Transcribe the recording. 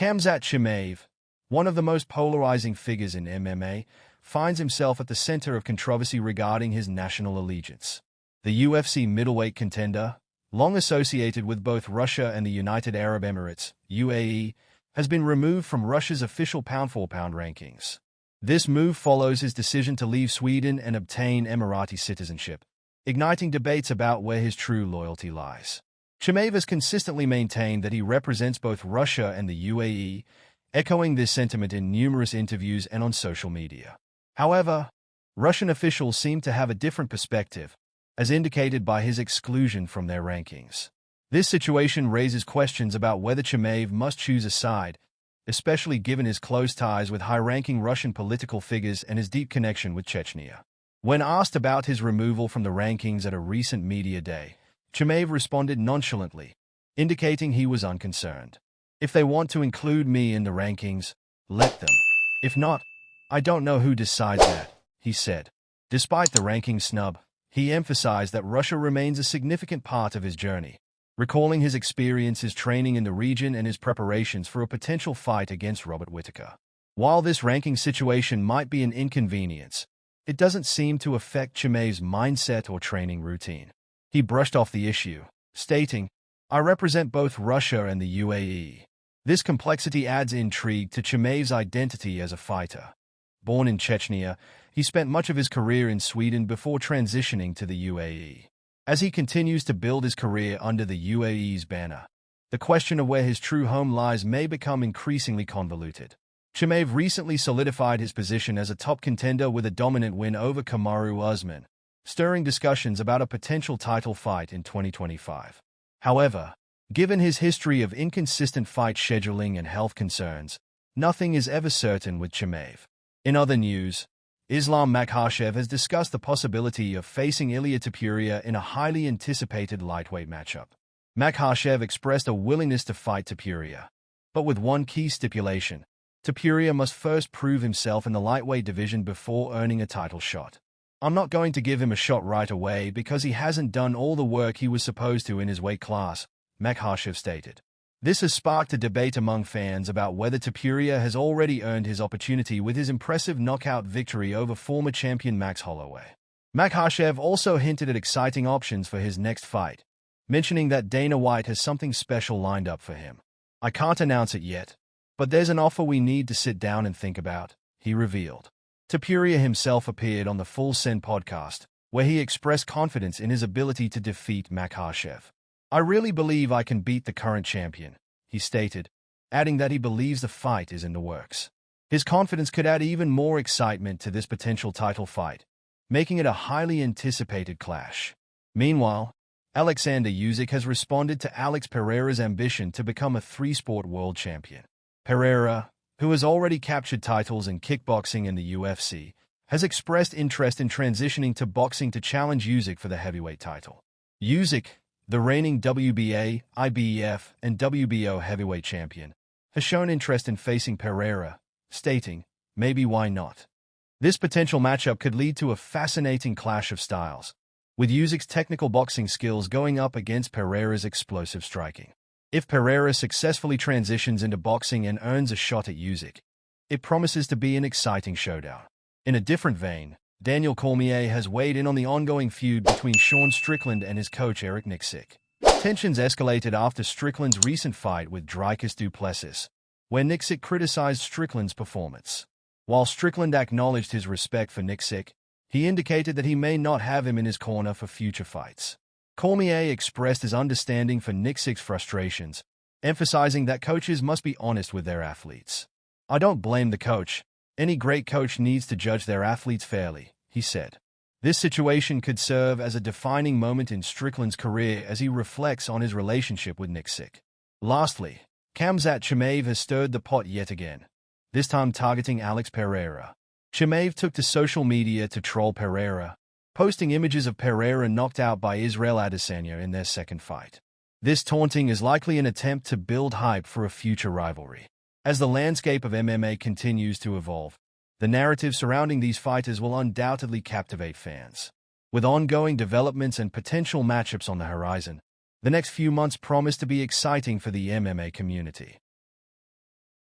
Khamzat Chimaev, one of the most polarizing figures in MMA, finds himself at the center of controversy regarding his national allegiance. The UFC middleweight contender, long associated with both Russia and the United Arab Emirates, UAE, has been removed from Russia's official pound-for-pound rankings. This move follows his decision to leave Sweden and obtain Emirati citizenship, igniting debates about where his true loyalty lies. Chimaev has consistently maintained that he represents both Russia and the UAE, echoing this sentiment in numerous interviews and on social media. However, Russian officials seem to have a different perspective, as indicated by his exclusion from their rankings. This situation raises questions about whether Chimaev must choose a side, especially given his close ties with high-ranking Russian political figures and his deep connection with Chechnya. When asked about his removal from the rankings at a recent media day, Chimaev responded nonchalantly, indicating he was unconcerned. "If they want to include me in the rankings, let them. If not, I don't know who decides that," he said. Despite the ranking snub, he emphasized that Russia remains a significant part of his journey, recalling his experiences training in the region and his preparations for a potential fight against Robert Whittaker. While this ranking situation might be an inconvenience, it doesn't seem to affect Chimaev's mindset or training routine. He brushed off the issue, stating, "I represent both Russia and the UAE." This complexity adds intrigue to Chimaev's identity as a fighter. Born in Chechnya, he spent much of his career in Sweden before transitioning to the UAE. As he continues to build his career under the UAE's banner, the question of where his true home lies may become increasingly convoluted. Chimaev recently solidified his position as a top contender with a dominant win over Kamaru Usman, stirring discussions about a potential title fight in 2025. However, given his history of inconsistent fight scheduling and health concerns, nothing is ever certain with Chimaev. In other news, Islam Makhachev has discussed the possibility of facing Ilia Topuria in a highly anticipated lightweight matchup. Makhachev expressed a willingness to fight Topuria, but with one key stipulation: Topuria must first prove himself in the lightweight division before earning a title shot. "I'm not going to give him a shot right away because he hasn't done all the work he was supposed to in his weight class," Makhachev stated. This has sparked a debate among fans about whether Topuria has already earned his opportunity with his impressive knockout victory over former champion Max Holloway. Makhachev also hinted at exciting options for his next fight, mentioning that Dana White has something special lined up for him. "I can't announce it yet, but there's an offer we need to sit down and think about," he revealed. Topuria himself appeared on the Full Send podcast, where he expressed confidence in his ability to defeat Makhachev. "I really believe I can beat the current champion," he stated, adding that he believes the fight is in the works. His confidence could add even more excitement to this potential title fight, making it a highly anticipated clash. Meanwhile, Alexander Usyk has responded to Alex Pereira's ambition to become a three-sport world champion. Pereira, who has already captured titles in kickboxing and the UFC, has expressed interest in transitioning to boxing to challenge Usyk for the heavyweight title. Usyk, the reigning WBA, IBF, and WBO heavyweight champion, has shown interest in facing Pereira, stating, "Maybe why not?" This potential matchup could lead to a fascinating clash of styles, with Usyk's technical boxing skills going up against Pereira's explosive striking. If Pereira successfully transitions into boxing and earns a shot at Usyk, it promises to be an exciting showdown. In a different vein, Daniel Cormier has weighed in on the ongoing feud between Sean Strickland and his coach Eric Nixick. Tensions escalated after Strickland's recent fight with Dricus du Plessis, where Nixick criticized Strickland's performance. While Strickland acknowledged his respect for Nixick, he indicated that he may not have him in his corner for future fights. Cormier expressed his understanding for Nixick's frustrations, emphasizing that coaches must be honest with their athletes. "I don't blame the coach. Any great coach needs to judge their athletes fairly," he said. This situation could serve as a defining moment in Strickland's career as he reflects on his relationship with Nixick. Lastly, Khamzat Chimaev has stirred the pot yet again, this time targeting Alex Pereira. Chimaev took to social media to troll Pereira, posting images of Pereira knocked out by Israel Adesanya in their second fight. This taunting is likely an attempt to build hype for a future rivalry. As the landscape of MMA continues to evolve, the narrative surrounding these fighters will undoubtedly captivate fans. With ongoing developments and potential matchups on the horizon, the next few months promise to be exciting for the MMA community.